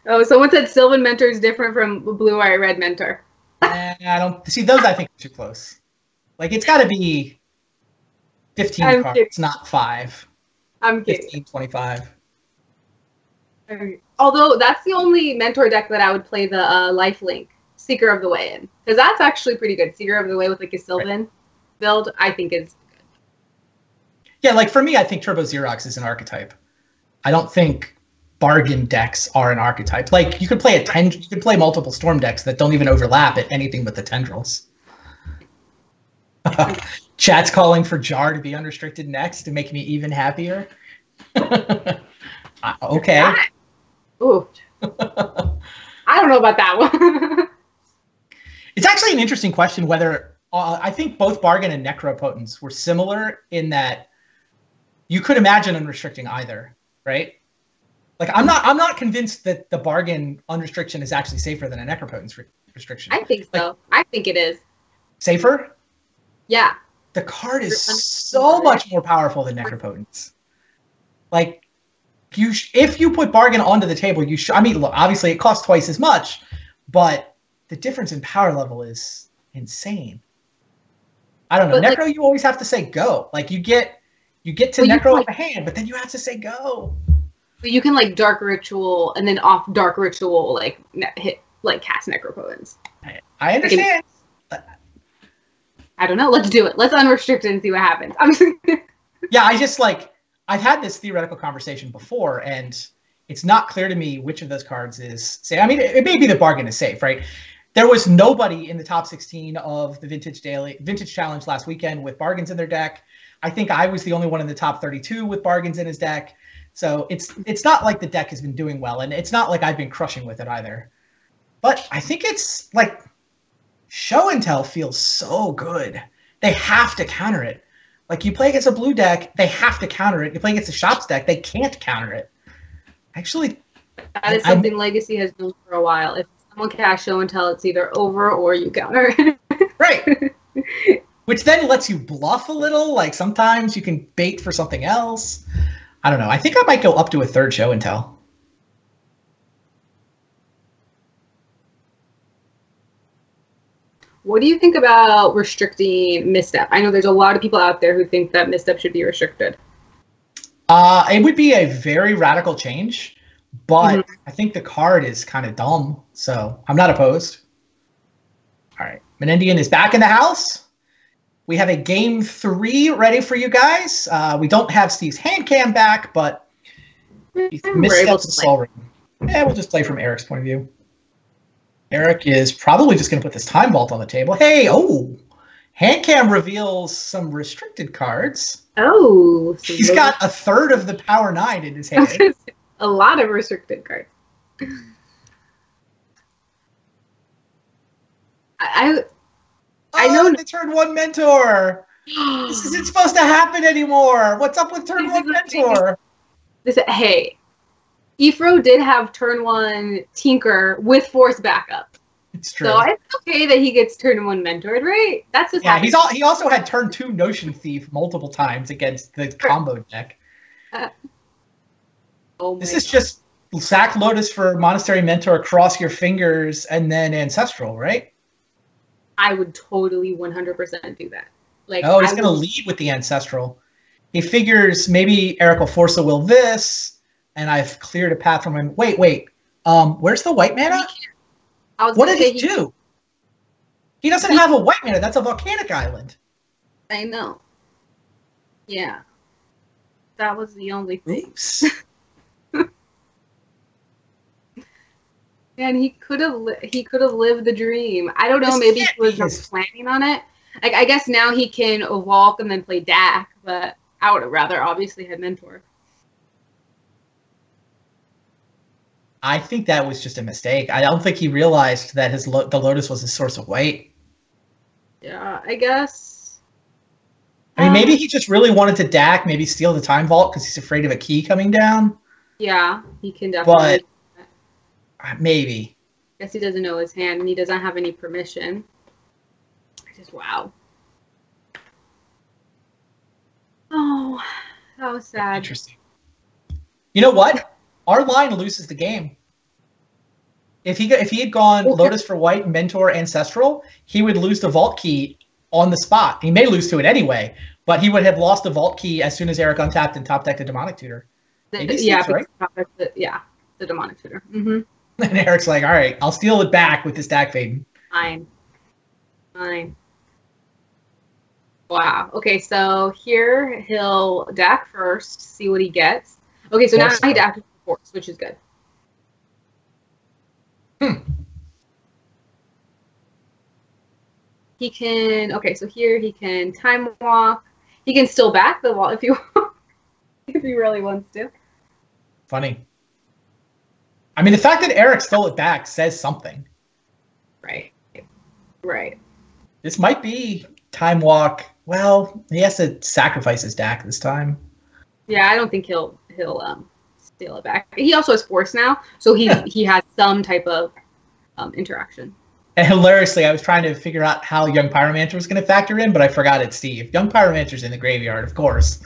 [SPEAKER 2] Oh, someone said Sylvan Mentor is different from Blue-Eye Red Mentor.
[SPEAKER 1] I don't see those. I think are too close. Like it's got to be 15 cards, kidding. Not 5.
[SPEAKER 2] I'm
[SPEAKER 1] 15,
[SPEAKER 2] kidding.
[SPEAKER 1] 25.
[SPEAKER 2] Although that's the only Mentor deck that I would play the Lifelink Seeker of the Way in, because that's actually pretty good. Seeker of the Way with like a Sylvan build, I think is good.
[SPEAKER 1] Yeah, like for me, I think Turbo Xerox is an archetype. I don't think bargain decks are an archetype. Like you could play you could play multiple Storm decks that don't even overlap at anything but the tendrils. Chat's calling for Jar to be unrestricted next to make me even happier. Okay.
[SPEAKER 2] Ooh. I don't know about that one.
[SPEAKER 1] It's actually an interesting question whether I think both Bargain and Necropotence were similar in that you could imagine unrestricting either, right? Like I'm not convinced that the Bargain unrestriction is actually safer than a Necropotence restriction.
[SPEAKER 2] I think so. Like, I think it is.
[SPEAKER 1] Safer?
[SPEAKER 2] Yeah.
[SPEAKER 1] The card is so much more powerful than Necropotence. Like if you put Bargain onto the table, you should. I mean, look, obviously it costs twice as much, but the difference in power level is insane. I don't know. Necro, like, you always have to say go. Like you get to Necro of a hand, but then you have to say go.
[SPEAKER 2] But you can like Dark Ritual and then off Dark Ritual like hit like cast Necropotence.
[SPEAKER 1] I understand.
[SPEAKER 2] I don't know. Let's do it. Let's unrestrict it and see what happens.
[SPEAKER 1] Yeah, I just like I've had this theoretical conversation before, and it's not clear to me which of those cards is safe. I mean, it may be that Bargain is safe, right? There was nobody in the top 16 of the Vintage Challenge last weekend with Bargains in their deck. I think I was the only one in the top 32 with Bargains in his deck. So it's not like the deck has been doing well, and it's not like I've been crushing with it either. But I think it's like Show and Tell feels so good. They have to counter it. Like you play against a blue deck, they have to counter it. You play against a Shops deck, they can't counter it. Actually,
[SPEAKER 2] that is something Legacy has done for a while. If someone casts Show and Tell, it's either over or you counter it.
[SPEAKER 1] Right. Which then lets you bluff a little. Like sometimes you can bait for something else. I don't know. I think I might go up to a third Show and Tell.
[SPEAKER 2] What do you think about restricting Misstep? I know there's a lot of people out there who think that Misstep should be restricted.
[SPEAKER 1] It would be a very radical change, but I think the card is kind of dumb, so I'm not opposed. All right. Menendian is back in the house. We have a game 3 ready for you guys. We don't have Steve's hand cam back, but Misstep's the Soul Ring. Yeah, we'll just play from Eric's point of view. Eric is probably just going to put this Time Vault on the table. Hey, hand cam reveals some restricted cards.
[SPEAKER 2] Oh. So
[SPEAKER 1] he's got a third of the Power 9 in his hand.
[SPEAKER 2] A lot of restricted cards. I know
[SPEAKER 1] the turn 1 Mentor. This isn't supposed to happen anymore. What's up with turn 1 Mentor?
[SPEAKER 2] Hey, Ifro did have turn 1 Tinker with Force backup.
[SPEAKER 1] It's true.
[SPEAKER 2] So it's okay that he gets turn 1 Mentored, right? That's just
[SPEAKER 1] he also had turn 2 Notion Thief multiple times against the combo deck. This is just sack Lotus for Monastery Mentor, cross your fingers, and then Ancestral, right?
[SPEAKER 2] I would totally 100% do that. Like,
[SPEAKER 1] he's going to lead with the Ancestral. He figures maybe Eric will force a will this, and I've cleared a path from him. Wait. Where's the white mana? What did he do? He doesn't have a white mana. That's a volcanic island.
[SPEAKER 2] I know. Yeah. That was the only thing.
[SPEAKER 1] Oops.
[SPEAKER 2] And he could have lived the dream. I don't know.
[SPEAKER 1] This
[SPEAKER 2] Maybe he
[SPEAKER 1] can't be
[SPEAKER 2] was not
[SPEAKER 1] his.
[SPEAKER 2] planning on it. Like I guess now he can walk and then play Dak, but I would have rather obviously had Mentor.
[SPEAKER 1] I think that was just a mistake. I don't think he realized that the Lotus was his source of white.
[SPEAKER 2] Yeah, I guess.
[SPEAKER 1] I mean, maybe he just really wanted to Dak, maybe steal the time vault because he's afraid of a key coming down.
[SPEAKER 2] Yeah, he can definitely.
[SPEAKER 1] But maybe.
[SPEAKER 2] I guess he doesn't know his hand and he doesn't have any permission. Just wow. Oh, that was sad.
[SPEAKER 1] Interesting. You know what? Our line loses the game. If he had gone Lotus for white, Mentor, Ancestral, he would lose the vault key on the spot. He may lose to it anyway, but he would have lost the vault key as soon as Eric untapped and top decked the Demonic Tutor.
[SPEAKER 2] Yeah, right? The Demonic Tutor. Mm-hmm.
[SPEAKER 1] And Eric's like, all right, I'll steal it back with this Dak Faden.
[SPEAKER 2] Fine. Wow. Okay, so here he'll Dak first, see what he gets. Okay, so now he Dak Force, which is good. He can, okay, so here he can time walk. He can still back the wall if he really wants to.
[SPEAKER 1] Funny. I mean, the fact that Eric stole it back says something.
[SPEAKER 2] Right.
[SPEAKER 1] This might be time walk. Well, he has to sacrifice his Dak this time.
[SPEAKER 2] Yeah, I don't think he'll steal it back. He also has Force now, so he has some type of interaction.
[SPEAKER 1] And hilariously, I was trying to figure out how Young Pyromancer was going to factor in, but I forgot it's Steve. Young Pyromancer's in the graveyard, of course.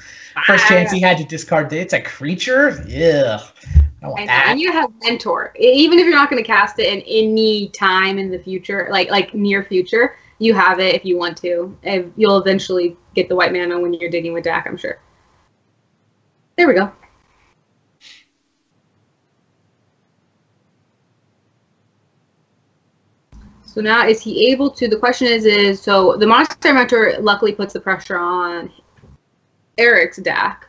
[SPEAKER 1] First chance he had to discard it's a creature? Yeah. I don't want that.
[SPEAKER 2] And you have Mentor. Even if you're not going to cast it in any time in the future, like near future, you have it if you want to. And you'll eventually get the white mana when you're digging with Dak, I'm sure. There we go. So now, is he able to? The question is so the Monastery Mentor luckily puts the pressure on Eric's Dak,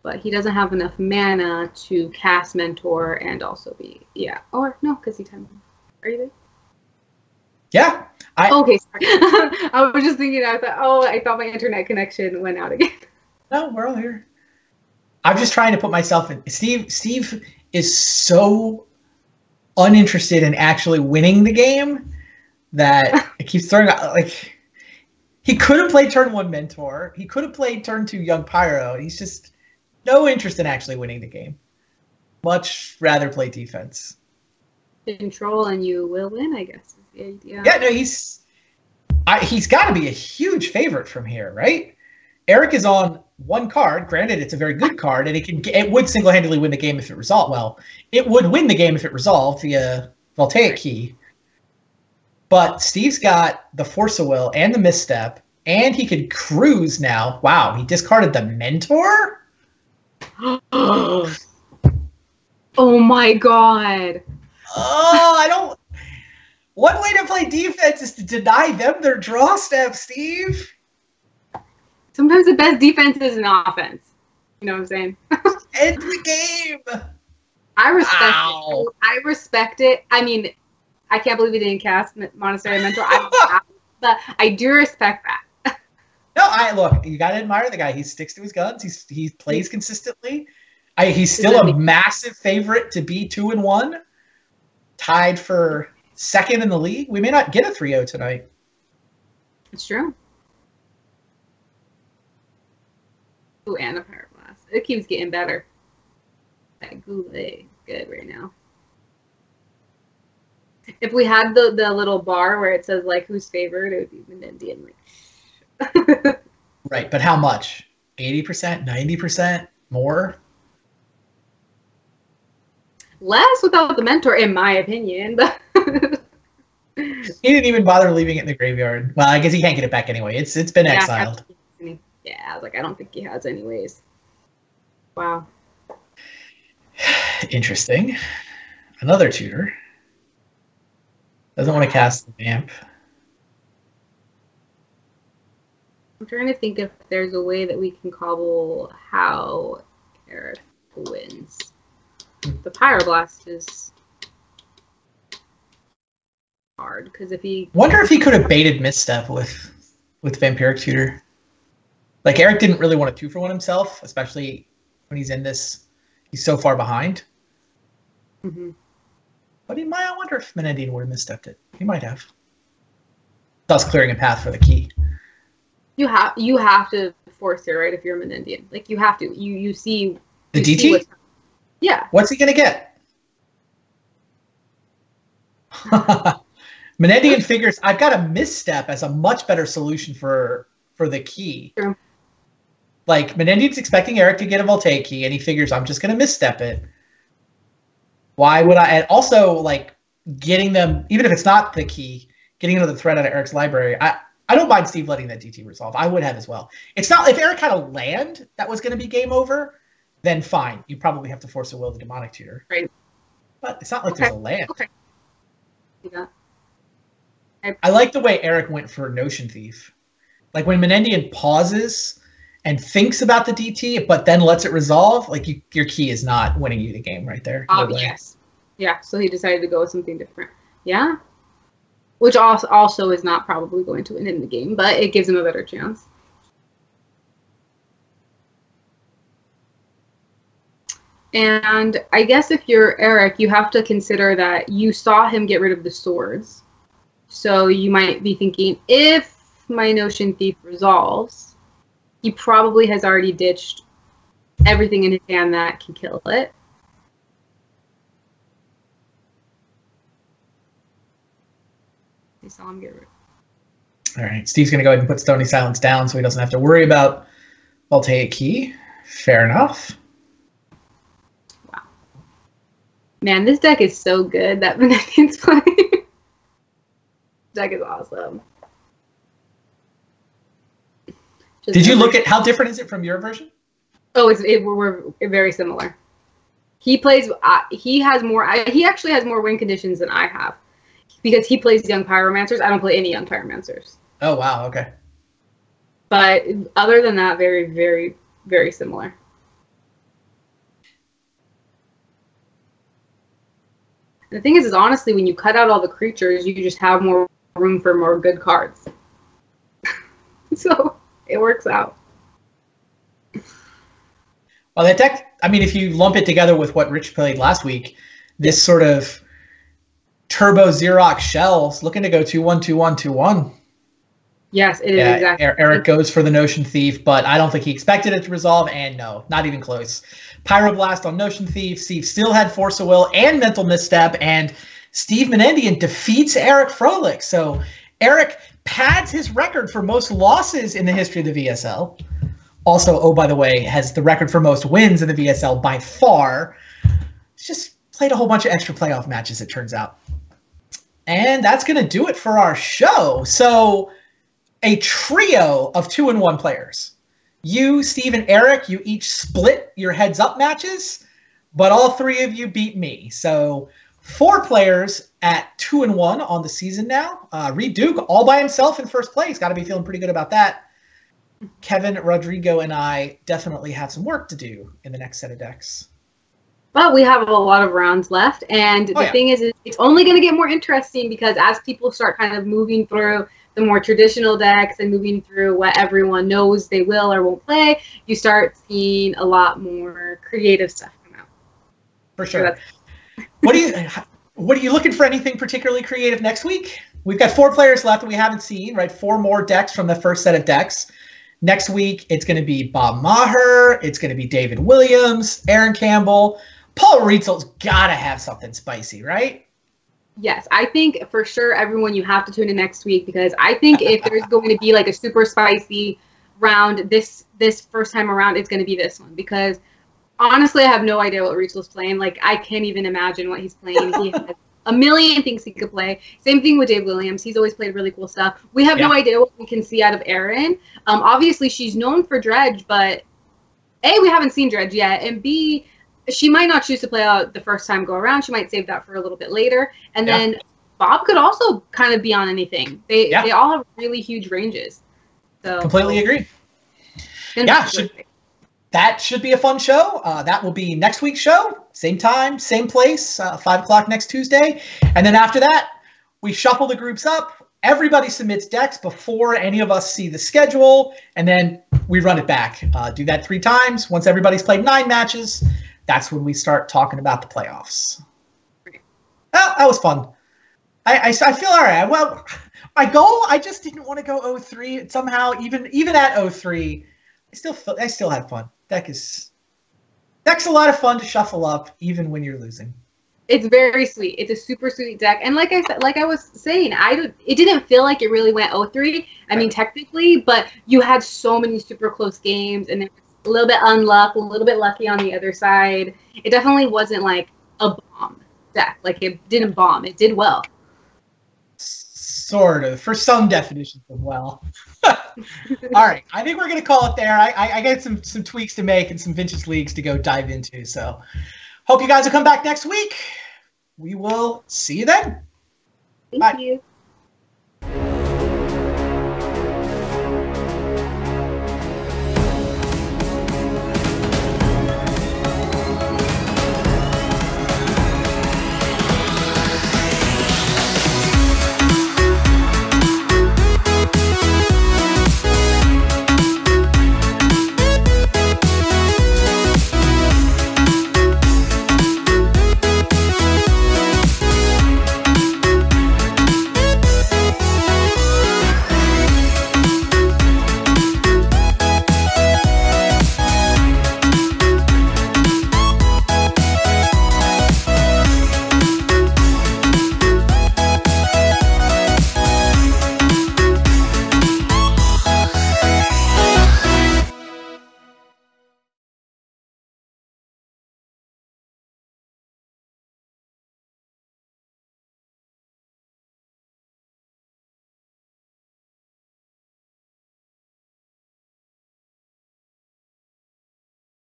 [SPEAKER 2] but he doesn't have enough mana to cast Mentor and also be or no, because he timed. Are you there?
[SPEAKER 1] Yeah.
[SPEAKER 2] Okay, sorry. I was just thinking. I thought my internet connection went out again.
[SPEAKER 1] No, we're all here. I'm just trying to put myself in. Steve is so uninterested in actually winning the game that it keeps throwing out, like, he could have played turn 1 Mentor. He could have played turn 2 Young Pyro. He's just no interest in actually winning the game. Much rather play defense.
[SPEAKER 2] Control and you will win, I guess. Yeah,
[SPEAKER 1] no, he's got to be a huge favorite from here, right? Eric is on one card. Granted, it's a very good card, and it would single-handedly win the game if it resolved. Well, it would win the game if it resolved via Voltaic Key. But Steve's got the Force of Will and the Misstep, and he could cruise now. Wow, he discarded the Mentor?
[SPEAKER 2] Oh my god.
[SPEAKER 1] Oh, I don't... One way to play defense is to deny them their draw step, Steve.
[SPEAKER 2] Sometimes the best defense is an offense. You know what I'm saying?
[SPEAKER 1] End the game.
[SPEAKER 2] I respect it. I respect it. I mean, I can't believe he didn't cast Monastery Mentor. But I do respect that.
[SPEAKER 1] No, look, you gotta admire the guy. He sticks to his guns. He plays consistently. He's still a massive favorite to be 2-1, tied for second in the league. We may not get a 3-0 tonight.
[SPEAKER 2] It's true. Ooh, and a Pyroblast. It keeps getting better. That Goulet is good right now. If we had the little bar where it says like who's favored, it would be Menendian.
[SPEAKER 1] Right, but how much? 80%, 90%, more?
[SPEAKER 2] Less without the Mentor, in my opinion. But
[SPEAKER 1] he didn't even bother leaving it in the graveyard. Well, I guess he can't get it back anyway. It's been exiled.
[SPEAKER 2] Yeah, I was like, I don't think he has anyways. Wow.
[SPEAKER 1] Interesting. Another tutor. Doesn't want to cast the vamp.
[SPEAKER 2] I'm trying to think if there's a way that we can cobble how Eric wins. The Pyroblast is hard because if he
[SPEAKER 1] wonder if he could have baited misstep with Vampiric Tutor. Like Eric didn't really want to 2-for-1 himself, especially when he's in this. He's so far behind.
[SPEAKER 2] Mm-hmm.
[SPEAKER 1] But he might. I wonder if Menendian would have misstepped it. He might have. Thus clearing a path for the key.
[SPEAKER 2] You have to force it, right? If you're a Menendian, like you have to. You see
[SPEAKER 1] the DT.
[SPEAKER 2] Yeah.
[SPEAKER 1] What's he gonna get? Menendian figures I've got a misstep as a much better solution for the key.
[SPEAKER 2] True.
[SPEAKER 1] Like Menendian's expecting Eric to get a Voltaic key, and he figures I'm just gonna misstep it. Why would I? And also, like getting them, even if it's not the key, getting another threat out of Eric's library. I don't mind Steve letting that DT resolve. I would have as well. It's not if Eric had a land that was going to be game over, then fine. You probably have to force a will the Demonic Tutor.
[SPEAKER 2] Right.
[SPEAKER 1] But it's not like there's a land.
[SPEAKER 2] Okay. Yeah.
[SPEAKER 1] I like the way Eric went for Notion Thief. Like when Menendian pauses and thinks about the DT, but then lets it resolve, like your key is not winning you the game right there. No
[SPEAKER 2] yes. Yeah, so he decided to go with something different. Yeah. Which also is not probably going to win in the game, but it gives him a better chance. And I guess if you're Eric, you have to consider that you saw him get rid of the swords. So you might be thinking, if my Notion Thief resolves, he probably has already ditched everything in his hand that can kill it. You saw him get rid.
[SPEAKER 1] All right, Steve's going to go ahead and put Stony Silence down so he doesn't have to worry about Voltaic Key. Fair enough.
[SPEAKER 2] Wow. Man, this deck is so good that Menendian's playing. Deck is awesome.
[SPEAKER 1] Did you look at how different is it from your version?
[SPEAKER 2] Oh, we're very similar. He plays. He has more. He actually has more win conditions than I have, because he plays Young Pyromancers. I don't play any Young Pyromancers.
[SPEAKER 1] Oh wow. Okay.
[SPEAKER 2] But other than that, very, very, very similar. The thing is honestly, when you cut out all the creatures, you just have more room for more good cards. So it works out.
[SPEAKER 1] Well, that deck, I mean, if you lump it together with what Rich played last week, this sort of turbo Xerox shells looking to go 2-1, 2-1, 2-1.
[SPEAKER 2] Yes, it is exactly.
[SPEAKER 1] Eric goes for the Notion Thief, but I don't think he expected it to resolve, and no, not even close. Pyroblast on Notion Thief. Steve still had Force of Will and Mental Misstep, and Steve Menendian defeats Eric Froehlich. So Eric pads his record for most losses in the history of the VSL. Also, oh, by the way, has the record for most wins in the VSL by far. He's just played a whole bunch of extra playoff matches, it turns out. And that's going to do it for our show. So a trio of 2-1 players. You, Steve, and Eric, you each split your heads-up matches, but all three of you beat me. So 4 players at 2-1 on the season now. Reed Duke all by himself in first place. Got to be feeling pretty good about that. Kevin, Rodrigo, and I definitely have some work to do in the next set of decks.
[SPEAKER 2] Well, we have a lot of rounds left, and the thing is, it's only going to get more interesting because as people start kind of moving through the more traditional decks and moving through what everyone knows they will or won't play, you start seeing a lot more creative stuff come out.
[SPEAKER 1] For sure. What are you looking for? Anything particularly creative next week? We've got 4 players left that we haven't seen, right? 4 more decks from the first set of decks. Next week, it's going to be Bob Maher. It's going to be David Williams, Aaron Campbell. Paul Rietzel's got to have something spicy, right?
[SPEAKER 2] Yes, I think for sure, everyone, you have to tune in next week because I think if there's going to be like a super spicy round this first time around, it's going to be this one because honestly, I have no idea what Rietzel's playing. Like, I can't even imagine what he's playing. He has a million things he could play. Same thing with Dave Williams. He's always played really cool stuff. We have no idea what we can see out of Erin. Obviously, she's known for Dredge, but A, we haven't seen Dredge yet, and B, she might not choose to play out the first time go around. She might save that for a little bit later. And then Bob could also kind of be on anything. They all have really huge ranges. So
[SPEAKER 1] completely agree. Yeah, that should be a fun show. That will be next week's show. Same time, same place, 5 o'clock next Tuesday. And then after that, we shuffle the groups up. Everybody submits decks before any of us see the schedule, and then we run it back. Do that 3 times. Once everybody's played 9 matches, that's when we start talking about the playoffs. Well, that was fun. I feel all right. Well, my goal, I just didn't want to go 0-3. Somehow, even at 0-3, I still had fun. Deck's a lot of fun to shuffle up, even when you're losing.
[SPEAKER 2] It's very sweet. It's a super sweet deck, and like I was saying, it didn't feel like it really went 0-3. I mean, technically, but you had so many super close games, and there was a little bit unluck, a little bit lucky on the other side. It definitely wasn't like a bomb deck. Like, it didn't bomb. It did well.
[SPEAKER 1] Sort of, for some definitions of well. All right, I think we're going to call it there. I got some tweaks to make and some vintage leagues to go dive into. So hope you guys will come back next week. We will see you then.
[SPEAKER 2] Thank you.